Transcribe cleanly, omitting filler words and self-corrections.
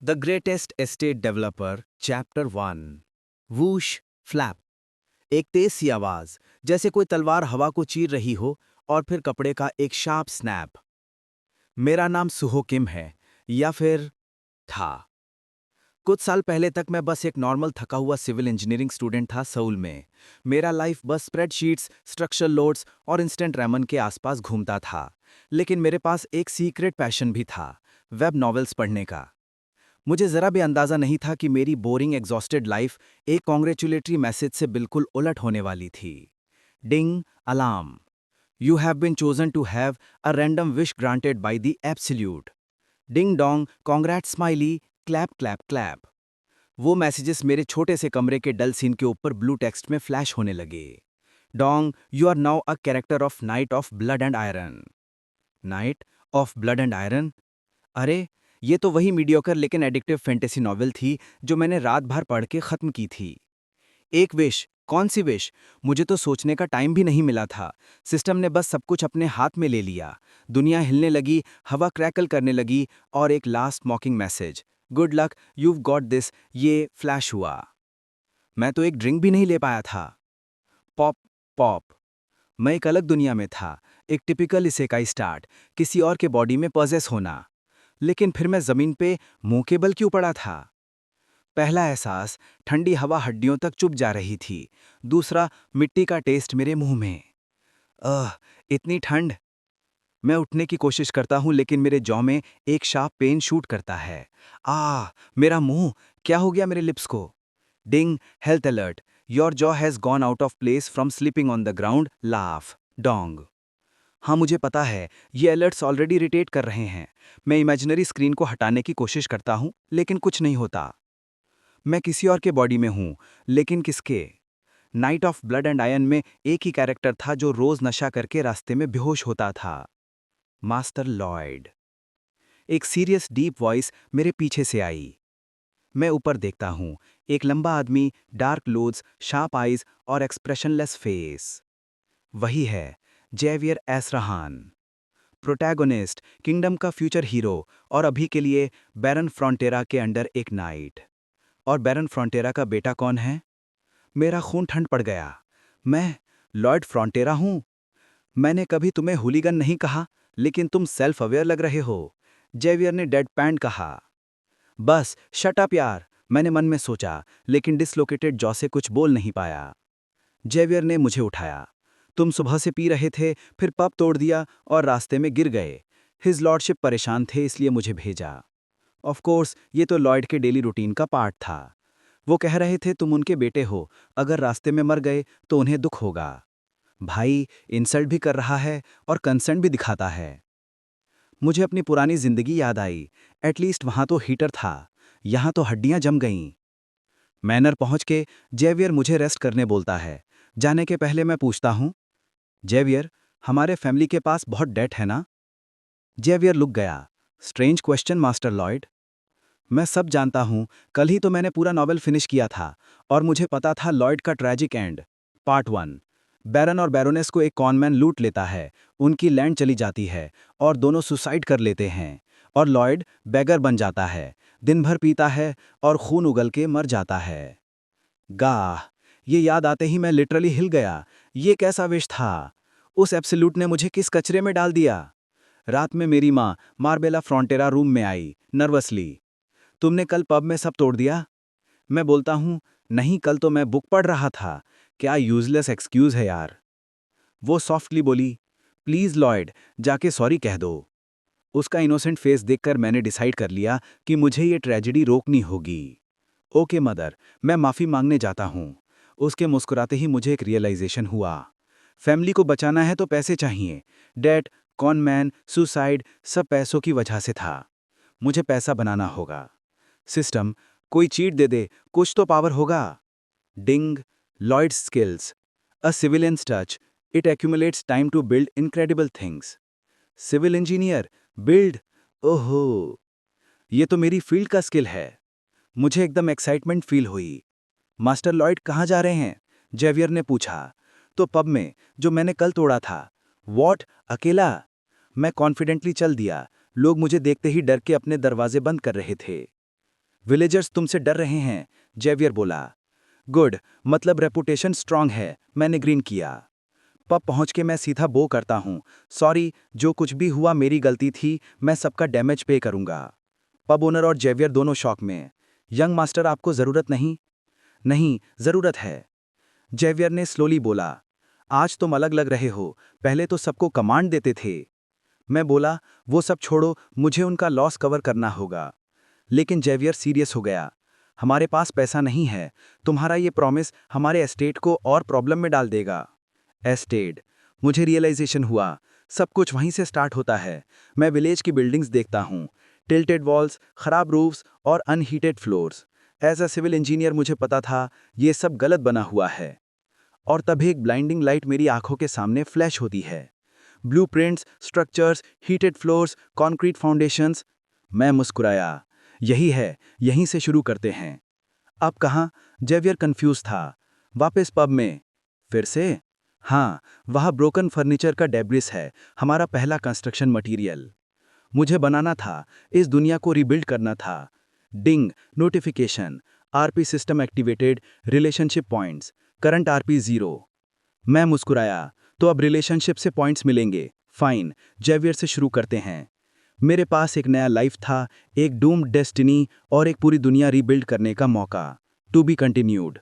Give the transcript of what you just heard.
The greatest estate developer chapter 1 whoosh flap. एक तेज सी आवाज, जैसे कोई तलवार हवा को चीर रही हो, और फिर कपड़े का एक शार्प स्नैप। मेरा नाम सुहो किम है, या फिर था। कुछ साल पहले तक मैं बस एक नॉर्मल थका हुआ सिविल इंजीनियरिंग स्टूडेंट था सऊल में। मेरा लाइफ बस स्प्रेडशीट्स, स्ट्रक्चर लोड्स और इंस्टेंट रैमन के आसपास घूमता था। लेकिन मेरे पास एक सीक्रेट पैशन भी था, वेब नॉवेल्स पढ़ने का। मुझे जरा भी अंदाजा नहीं था कि मेरी बोरिंग एग्जॉस्टेड लाइफ एक कॉन्ग्रेचुलेटरी मैसेज से बिल्कुल उलट होने वाली थी। Ding alarm. You have been chosen to have a random wish granted by the absolute. Ding dong congrats smiley clap clap clap. वो मैसेजेस मेरे छोटे से कमरे के डल सीन के ऊपर ब्लू टेक्स्ट में फ्लैश होने लगे। Dong, you are now a character of knight of blood and iron. Knight of blood and iron? अरे, ये तो वही मीडियोकर लेकिन एडिक्टिव फैंटेसी नॉवेल थी जो मैंने रात भर पढ़ के खत्म की थी। एक विश? कौन सी विश? मुझे तो सोचने का टाइम भी नहीं मिला था। सिस्टम ने बस सब कुछ अपने हाथ में ले लिया। दुनिया हिलने लगी, हवा क्रैकल करने लगी, और एक last मॉकिंग message, good luck, you've got this, ये फ्लैश हुआ। मैं तो एक ड्रिंक भी नहीं ले पाया था। Pop pop. मैं एक अलग दुनिया में था, एक टिपिकल इसेकाई स्टार्ट, किसी और के बॉडी में पॉजेस होना। लेकिन फिर मैं जमीन पे मुंह के बल क्यों पड़ा था? पहला एहसास, ठंडी हवा हड्डियों तक चुभ जा रही थी। दूसरा, मिट्टी का टेस्ट मेरे मुंह में। अह, इतनी ठंड। मैं उठने की कोशिश करता हूं लेकिन मेरे जॉ में एक शार्प पेन शूट करता है। मेरा मुंह! क्या हो गया मेरे लिप्स को? Ding, health alert. Your jaw has gone out of place from sleeping on the ground, laugh. Dong. हाँ, मुझे पता है, ये अलर्ट्स ऑलरेडी इरिटेट कर रहे हैं। मैं इमेजिनरी स्क्रीन को हटाने की कोशिश करता हूँ, लेकिन कुछ नहीं होता। मैं किसी और के बॉडी में हूँ, लेकिन किसके? Night of blood and ion में एक ही कैरेक्टर था जो रोज नशा करके रास्ते में बेहोश होता था, मास्टर लॉयड। एक सीरियस डीप वॉइस मेरे पीछे से आई। मैं ऊपर देखता हूँ, एक लंबा आदमी, डार्क क्लोथ्स, शार्प आइज और एक्सप्रेशनलेस फेस। वही है, जेवियर एसरहान। प्रोटैगोनिस्ट, किंगडम का फ्यूचर हीरो, और अभी के लिए बैरन फ्रॉन्टेरा के अंडर एक नाइट। और बैरन फ्रॉन्टेरा का बेटा कौन है? मेरा खून ठंड पड़ गया। मैं लॉर्ड फ्रॉन्टेरा हूं। मैंने कभी तुम्हें हुलीगन नहीं कहा, लेकिन तुम सेल्फ अवेयर लग रहे हो, जेवियर ने डेड पैंड कहा। बस शट अप यार, मैंने मन में सोचा, लेकिन डिसलोकेटेड जॉ से कुछ बोल नहीं पाया। जेवियर ने मुझे उठाया। तुम सुबह से पी रहे थे, फिर पब तोड़ दिया और रास्ते में गिर गए। हिज लॉर्डशिप परेशान थे, इसलिए मुझे भेजा। ऑफ कोर्स, ये तो लॉयड के डेली रूटीन का पार्ट था। वो कह रहे थे तुम उनके बेटे हो, अगर रास्ते में मर गए तो उन्हें दुख होगा। भाई, इंसल्ट भी कर रहा है और कंसर्न भी दिखाता है। मुझे अपनी पुरानी जिंदगी याद आई। एटलीस्ट वहां तो हीटर था, यहां तो हड्डियां जम गईं। मैनर पहुंच के जेवियर मुझे रेस्ट करने बोलता है। जाने के पहले मैं पूछता हूं, जेवियर, हमारे फैमिली के पास बहुत डेट है ना? जेवियर लुक गया। Strange question master Lloyd. मैं सब जानता हूं, कल ही तो मैंने पूरा नॉवेल फिनिश किया था, और मुझे पता था लॉयड का ट्रैजिक एंड। पार्ट 1। बैरन और बैरोनेस को एक कॉनमैन लूट लेता है, उनकी लैंड चली जाती है, और दोनों सुसाइड कर लेते हैं। और लॉयड बेगर बन जाता है, दिन भर पीता है और खून उगल के मर जाता है। गाह! ये याद आते ही मैं लिटरली हिल गया। ये कैसा विश था? उस एब्सोल्यूट ने मुझे किस कचरे में डाल दिया? रात में मेरी माँ, मार्बेला फ्रॉन्टेरा, रूम में आई, नर्वसली। तुमने कल पब में सब तोड़ दिया? मैं बोलता हूँ, नहीं, कल तो मैं बुक पढ़ रहा था। क्या यूजलेस एक्सक्यूज है यार। वो सॉफ्टली बोली, प्लीज लॉयड, जाके सॉरी कह दो। उसका इनोसेंट फेस देखकर मैंने डिसाइड कर लिया कि मुझे ये ट्रेजेडी रोकनी होगी। ओके मदर, मैं माफी मांगने जाता हूँ। उसके मुस्कुराते ही मुझे एक रियलाइजेशन हुआ। फैमिली को बचाना है तो पैसे चाहिए। डेट, कॉनमैन, सुसाइड, सब पैसों की वजह से था। मुझे पैसा बनाना होगा। सिस्टम, कोई चीट दे दे, कुछ तो पावर होगा। Ding, Lloyd's skills. A civilians touch, it accumulates time to build incredible things. Civil engineer, build. ओहो, ये तो मेरी फील्ड का स्किल है। मुझे एकदम एक्साइटमेंट फील हुई। मास्टर लॉयड कहाँ जा रहे हैं? जेवियर ने पूछा। तो पब में, जो मैंने कल तोड़ा था। वॉट, अकेला? मैं कॉन्फिडेंटली चल दिया। लोग मुझे देखते ही डर के अपने दरवाजे बंद कर रहे थे। विलेजर्स तुमसे डर रहे हैं, जेवियर बोला। गुड, मतलब रेपुटेशन स्ट्रांग है, मैंने ग्रीन किया। पब पहुंच के मैं सीधा बो करता हूँ, सॉरी, जो कुछ भी हुआ मेरी गलती थी, मैं सबका डैमेज पे करूंगा। पब ओनर और जेवियर दोनों शॉक में। यंग मास्टर आपको जरूरत नहीं? नहीं, जरूरत है। जेवियर ने स्लोली बोला, आज तुम अलग लग रहे हो, पहले तो सबको कमांड देते थे। मैं बोला, वो सब छोड़ो, मुझे उनका लॉस कवर करना होगा। लेकिन जेवियर सीरियस हो गया। हमारे पास पैसा नहीं है, तुम्हारा ये प्रॉमिस हमारे एस्टेट को और प्रॉब्लम में डाल देगा। एस्टेट, मुझे रियलाइजेशन हुआ, सब कुछ वहीं से स्टार्ट होता है। मैं विलेज की बिल्डिंग्स देखता हूँ, टिल्टेड वॉल्स, खराब रूफ्स और unheated floors. As a civil engineer मुझे पता था ये सब गलत बना हुआ है। और तभी एक ब्लाइंडिंग लाइट मेरी आंखों के सामने फ्लैश होती है। Blueprints, structures, heated floors, concrete foundations. मैं मुस्कुराया। यही है, यहीं से शुरू करते हैं। अब कहाँ? जेवियर कंफ्यूज था। वापस पब में। फिर से? हाँ, वहाँ ब्रोकन फर्नीचर का डेब्रिस है, हमारा पहला कंस्ट्रक्शन मटेरियल। मुझे बनाना था, इस दुनिया को रिबिल्ड करना था। Ding, notification, RP system activated, relationship points, current RP 0। मैं मुस्कुराया, तो अब रिलेशनशिप से पॉइंट्स मिलेंगे। फाइन, जेवियर से शुरू करते हैं। मेरे पास एक नया लाइफ था, एक डूम्ड डेस्टिनी और एक पूरी दुनिया रीबिल्ड करने का मौका। To be continued.